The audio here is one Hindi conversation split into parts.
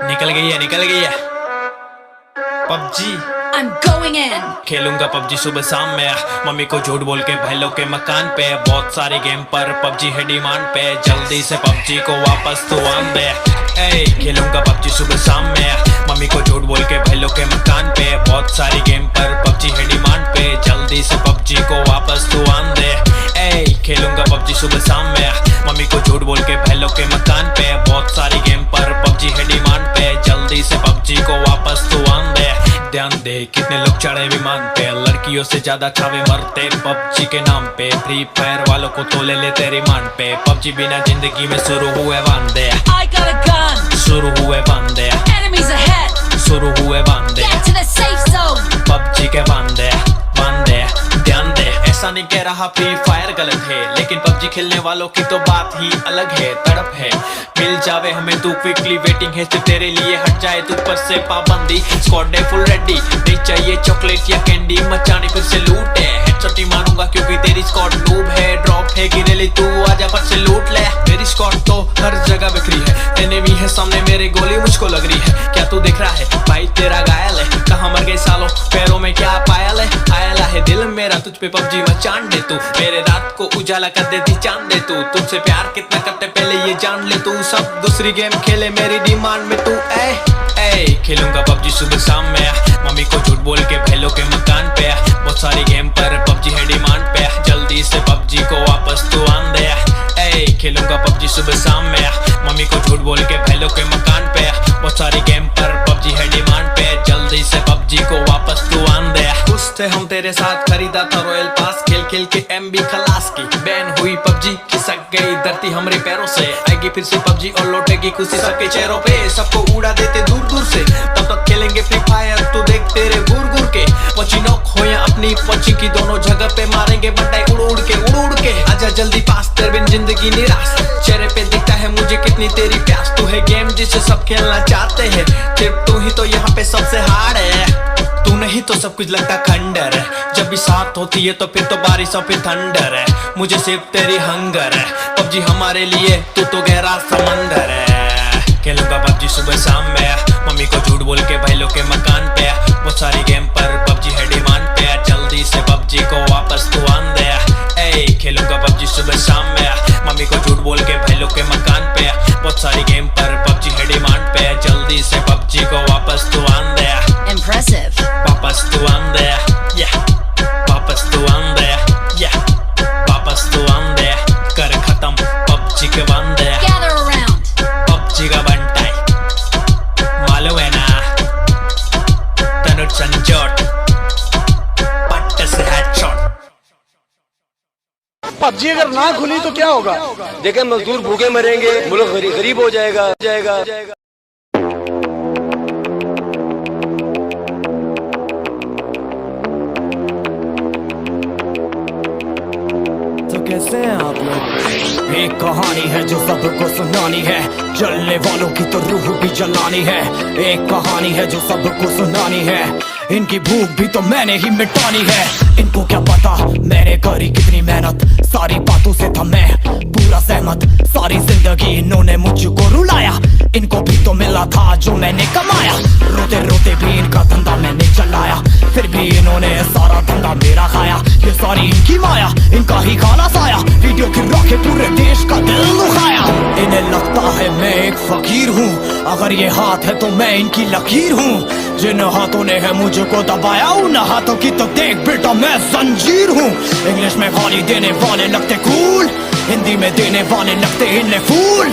निकल गई है पबजी। I'm going in. खेलूंगा पबजी सुबह शाम में, मम्मी को झूठ बोल के भाई लोग के मकान पे। बहुत सारे गेम पर पबजी है डिमांड पे, जल्दी से पबजी को वापस तू आन दे। ए खेलूंगा पबजी सुबह शाम में, मम्मी को झूठ बोल के भाई लोग के मकान पे। बहुत सारे गेम पर पबजी है डिमांड पे, जल्दी से पबजी को वापस तू आन दे। ए खेलूंगा पबजी सुबह शाम में, मम्मी को झूठ बोल के भाई लोग के मकान पे। बहुत सारे गेम पर पबजी है डिमांड पे, जल्दी से पबजी को वापस तू आन दे। ध्यान दे कितने लोग चढ़े विमान पे, लड़कियों से ज्यादा छावे मरते पबजी के नाम पे। फ्री फायर वालों को तो ले लेते रिमांड पे, पबजी बिना जिंदगी में शुरू हुए वांदे। I got a gun. शुरू हुए वांदे, Enemies ahead. शुरू हुए वांदे। Get to the safe zone. PUBG के वांदे वांदे, ध्यान दे ऐसा नहीं कह रहा फ्री फायर गलत है, लेकिन पबजी खेलने वालों की तो बात ही अलग है। तड़प है मिल जावे हमें तू क्विकली, वेटिंग है सिर्फ तेरे लिए, हट जाए तुझ पर से पाबंदी। स्क्वाड है फुल रेडी, नहीं चाहिए चॉकलेट या कैंडी, मचानी फिर से लूट है। हेडशॉट ही मारूंगा क्योंकि तेरी स्क्वाड नूब है। ड्रॉप है गिरेली तू आजा पर से लूट ले, मेरी स्क्वाड तो हर जगह बिखरी है। एनिमी है सामने मेरे, गोली मुझको लग रही है। क्या तू देख रहा है भाई तेरा घायल है, कहाँ मर गए सालों पैरों में क्या पायल है। आयला है दिल मेरा तुझ पे पबजी मचान दे तू, मेरे रात को उजाला कर देती चांद दे तू। तुझसे प्यार कितना करते पहले ये जान ले तू, सब दूसरी गेम खेले मेरी डिमांड में तू। ए खेलूंगा पबजी सुबह शाम में, मम्मी को झूठ बोल के भाई लोग के मकान पे। बहुत सारी गेम पर पबजी है डिमांड पे, जल्दी से पबजी को वापस तू आन दे। ए खेलूंगा पबजी सुबह शाम में, मम्मी को झूठ बोल के भाई लोग के मकान पे। बहुत सारी गेम पर पबजी है डिमांड पे, जल्दी से पबजी को वापस तू आन दे। खुश थे हम तेरे साथ, खरीदा था रॉयल पास, खेल खेल के एमबी खलास की। बैन हुई पबजी खिसक गई धरती हमारे पैरों से, आएगी फिर से पबजी और लौटेगी खुशी सबके चेहरों पे। सबको उड़ा देते दूर दूर से, तब तक खेलेंगे फ्री फायर तू देख तेरे गुर गुर के। पची नोक हो या अपनी पची की, दोनों जगह पे मारेंगे बंटाई उड़ उड़ के। आजा जल्दी पास तेरे बिन जिंदगी निराश, चेहरे पे दिखता है मुझे कितनी तेरी प्यास। तू है गेम जिसे सब खेलना चाहते हैं, सिर्फ तू ही तो यहाँ पे सबसे हार्ड है। तू नहीं तो सब कुछ लगता खंडर है, जब भी साथ होती है तो फिर तो बारिश और फिर थंडर है। मुझे सिर्फ तेरी हंगर है, पबजी हमारे लिए तू तो गहरा समंदर है। खेलूंगा पबजी सुबह शाम में, मम्मी को झूठ बोल के भाई लोग के मकान पे। बहुत सारी गेम पर पबजी है डिमांड पे, जल्दी से पबजी को वापस तू आन दे। ए खेलूंगा पबजी सुबह शाम में, मम्मी को झूठ बोल के भाई लोग के मकान पे। बहुत सारी गेम पर पबजी है डिमांड पे, जल्दी से पबजी को वापस तू आन दे। Impressive. वापस तू आन दे, वापस तू आन दे, वापस तू आन दे। कर खत्म पबजी के वांदे, Gather around. पबजी का बंटाई मालूम है ना। तनुज संजोट पट्ट से हेडशॉट। पबजी अगर ना खुली तो क्या होगा? देखें मजदूर भूखे मरेंगे, मुल्क गरीब हो जाएगा। तो कैसे हैं आप लोग? एक कहानी है जो सबको सुनानी है, जलने वालों की तो रूह भी जलानी है। एक कहानी है जो सबको सुनानी है, इनकी भूख भी तो मैंने ही मिटानी है। इनको क्या पता मैंने करी कितनी मेहनत, सारी बातों से था मैं पूरा सहमत। सारी जिंदगी इन्होंने मुझको रुलाया, इनको भी तो मिला था जो मैंने कमाया। रोते रोते भी इनका धंधा मैंने चलाया, फिर भी इन्होंने सारा धंधा मेरा खाया। ये सारी इनकी माया, इनका ही खाना साया, वीडियो गिरा के पूरे देश का दिल दुखाया। इन्हें लगता है मैं एक फकीर हूँ, अगर ये हाथ है तो मैं इनकी लकीर हूँ। जिन हाथों ने है मुझको दबाया, उन हाथों की तो देख बेटा मैं जंजीर हूँ। इंग्लिश में गाली देने वाले लगते कूल, हिंदी में देने वाले लगते इन्हें फूल।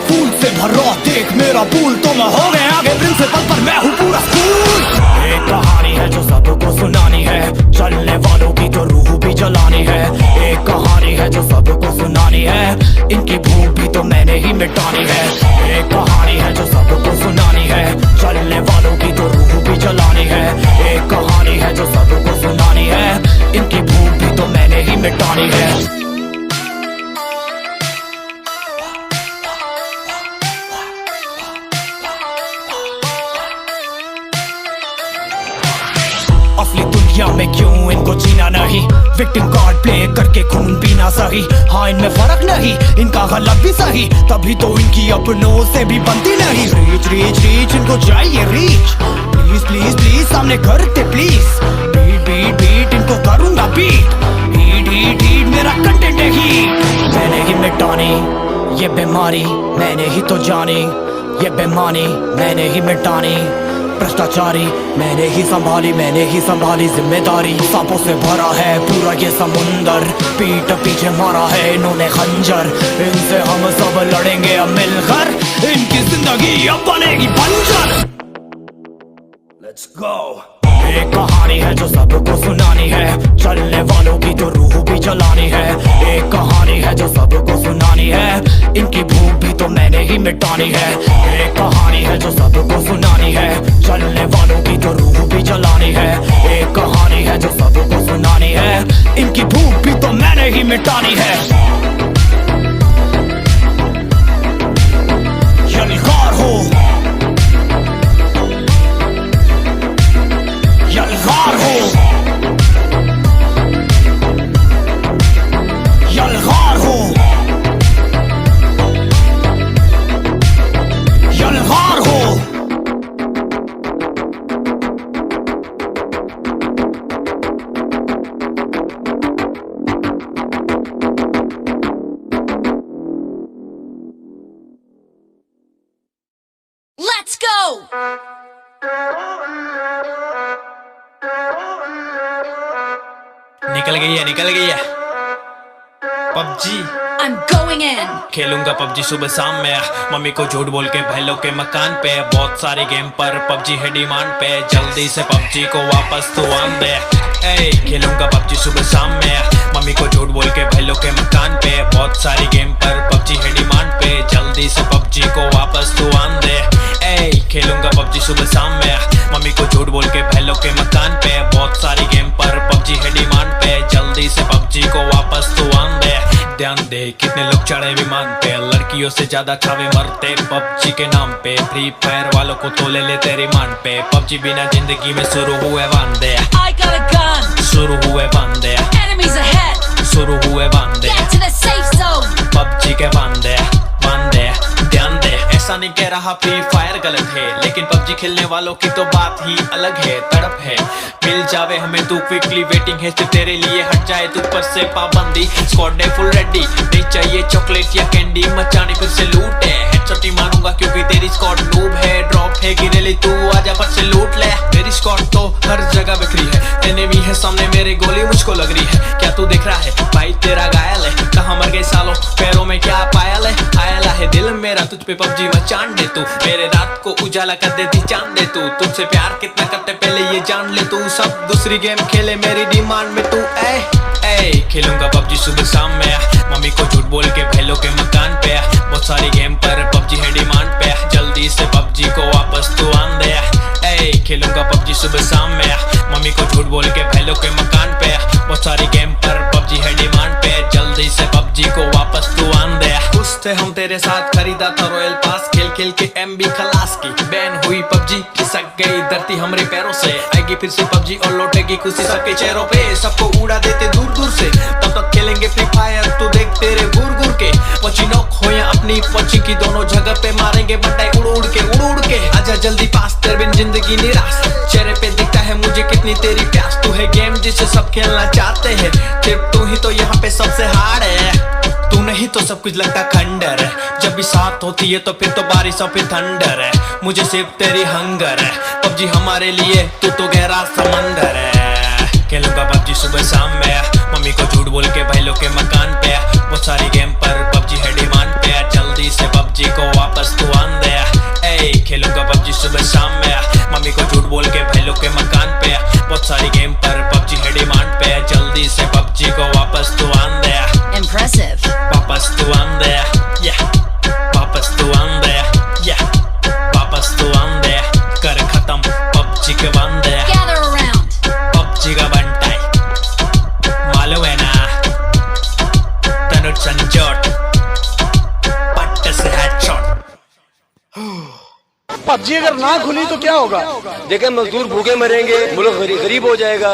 फूल से भरा देख मेरा पूल, तो मैं हो गया आगे प्रिंसिपल पर मैं हूँ पूरा स्कूल। एक कहानी है जो सबको सुनानी है, चलने वालों की तो रूह भी जलानी है। एक कहानी है जो सबको सुनानी है, इनकी भूख भी तो मैंने ही मिटानी है। एक कहानी है जो सबको सुनानी है, चलने वालों की तो रूह भी जलानी है। एक कहानी है जो सबको सुनानी है, इनकी भूख भी तो मैंने ही मिटानी है। असली दुनिया में क्यों इनको जीना नहीं नहीं, विक्टिम कार्ड प्ले करके खून पीना सही। हाँ इनमें फर्क नहीं, इनका गलत भी सही, तभी तो इनकी अपनों से भी बनती नहीं। रीच रीच रीच इनको चाहिए रीच, प्लीज प्लीज प्लीज सामने करते प्लीज। बीट बीट बीट इनको करूंगा बीट, हीट हीट हीट मेरा कंटेंट है हीट। मैंने ही मिटानी ये बीमारी, मैंने ही तो जानी ये बेमानी, मैंने ही मिटानी भ्रष्टाचारी, मैंने ही संभाली जिम्मेदारी। सांपों से भरा है पूरा ये समुंदर, पीठ पीछे मारा है इन्होंने खंजर। इनसे हम सब लड़ेंगे अब मिलकर, इनकी जिंदगी अब बनेगी बंजर। Let's go। एक कहानी है जो सबको सुनानी है, चलने वालों की तो रूह भी जलानी है। एक कहानी है जो सबको सुनानी है, इनकी भूख भी तो मैंने ही मिटानी है। एक कहानी है जो सबको सुनानी है, चलने वालों की तो रूह भी जलानी है। एक कहानी है जो सबको सुनानी है, इनकी भूख भी तो मैंने ही मिटानी है। यलगार हो यलगार हो यलगार हो यलगार हो। Let's go! निकल गई है पबजी। I'm going in! खेलूंगा पबजी सुबह शाम में, मम्मी को झूठ बोल के भाइयों के मकान पे। बहुत सारे गेम पर पबजी है डिमांड पे, जल्दी से पबजी को वापस तू आन दे। खेलूंगा पबजी सुबह शाम में, मम्मी को झूठ बोल के भाइयों के मकान पे। बहुत सारे गेम पर पबजी है डिमांड पे, जल्दी से पबजी को वापस तू आन दे। खेलूंगा पबजी सुबह शाम में, मम्मी को झूठ बोल के भाइयों के मकान पे। बहुत सारे गेम पर पबजी है डिमांड पे, जल्दी से पबजी को वापस तू आन दे। ध्यान दे कितने लोग चढ़े विमान पे, लड़कियों से ज्यादा छावे मरते पबजी के नाम पे। फ्री फायर वालों को तो ले लेते रिमांड पे, पबजी बिना जिंदगी में शुरू हुए वांदे। I got a gun! शुरू हुए वांदे, Enemies ahead! शुरू हुए वांदे। Get to the safe zone! PUBG के वांदे वांदे, ध्यान दे ऐसा नहीं कह रहा फ्री फायर गलत है, लेकिन पबजी खेलने वालों की तो बात ही अलग है। तड़प है मिल जावे हमें तू क्विकली, वेटिंग है सिर्फ तेरे लिए, हट जाए तुझ पर से पाबंदी। स्क्वाड है फुल रेडी, नहीं चाहिए चॉकलेट या कैंडी, मचाने फिर से लूट है। हेडशॉट ही मारूंगा क्योंकि तेरी स्क्वाड नूब है। ड्रॉप है गिरेली तू आजा पर से लूट ले, मेरी स्क्वाड तो हर जगह बिखरी है। एनिमी है सामने मेरे, गोली मुझको लग रही है। क्या तू देख रहा है भाई तेरा घायल है, कहाँ मर गए सालों पैरों में क्या पायल है। आयला है दिल मेरा तुझ पे पबजी मचान दे तू, मेरे रात को उजाला कर देती चांद दे तू। तुझसे प्यार कितना करते पहले ये जान ले तू, सब दूसरी गेम खेले मेरी डिमांड में तू। खेलूंगा पबजी सुबह शाम में, मम्मी को झूठ बोल के भाइयों के मकान पे। बहुत सारी गेम पर पबजी है डिमांड पे, जल्दी से पबजी को वापस तू आन दे। खेलूंगा पबजी सुबह शाम में, मम्मी को झूठ बोल के भाइयों के मकान पे। बहुत सारी गेम पर पबजी है डिमांड पे, जल्दी से पबजी को वापस तू आन दे। खुश थे हम तेरे साथ, खरीदा था रॉयल पास, खेल खेल के MB खलास की। बैन हुई पबजी, खिसक गई धरती हमरे पैरों से। आएगी फिर से पबजी और लौटेगी खुशी सबके चेहरों पे। सबको उड़ा देते दूर दूर से, तब तक खेलेंगे फ्री फायर तू देख तेरे गुर गुर के। पची नॉक हो या अपनी पची की, दोनों जगह पे मारेंगे बंटाई उड़ उड़ के। आजा जल्दी पास तेरे बिन जिंदगी निराश, चेहरे पे दिखता है मुझे कितनी तेरी प्यास। तू है गेम जिसे सब खेलना चाहते हैं, सिर्फ तू ही तो यहाँ पे सबसे हार्ड है। तू नहीं तो सब कुछ लगता खंडर है, जब भी साथ होती है तो फिर तो बारिश और फिर थंडर है। मुझे सिर्फ तेरी हंगर है, पबजी हमारे लिए तू तो गहरा समंदर है। खेलूंगा पबजी सुबह शाम में, मम्मी को झूठ बोल के भाइयों के मकान पे। बहुत सारी गेम पर पबजी है डिमांड पे, जल्दी से पबजी को वापस तू आन दे। खेलूंगा पबजी सुबह शाम में, मम्मी को झूठ बोल के भाइयों के मकान पे। बहुत सारी गेम पर पबजी है डिमांड पे, जल्दी से पबजी को वापस तू आन दे। Impressive! वापस तू आन दे, yeah। वापस तू आन दे, yeah। वापस तू आन दे, कर खत्म पबजी के वांदे। Gather around! पबजी का बंटाई मालूम है ना, तनुज संजोट पट्टे से हेडशॉट। पबजी अगर ना खुली तो क्या होगा? देखें मजदूर भूखे मरेंगे, मुल्क गरीब हो जाएगा।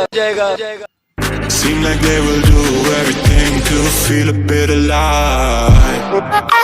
Seem like they will do everything to feel a bit alive.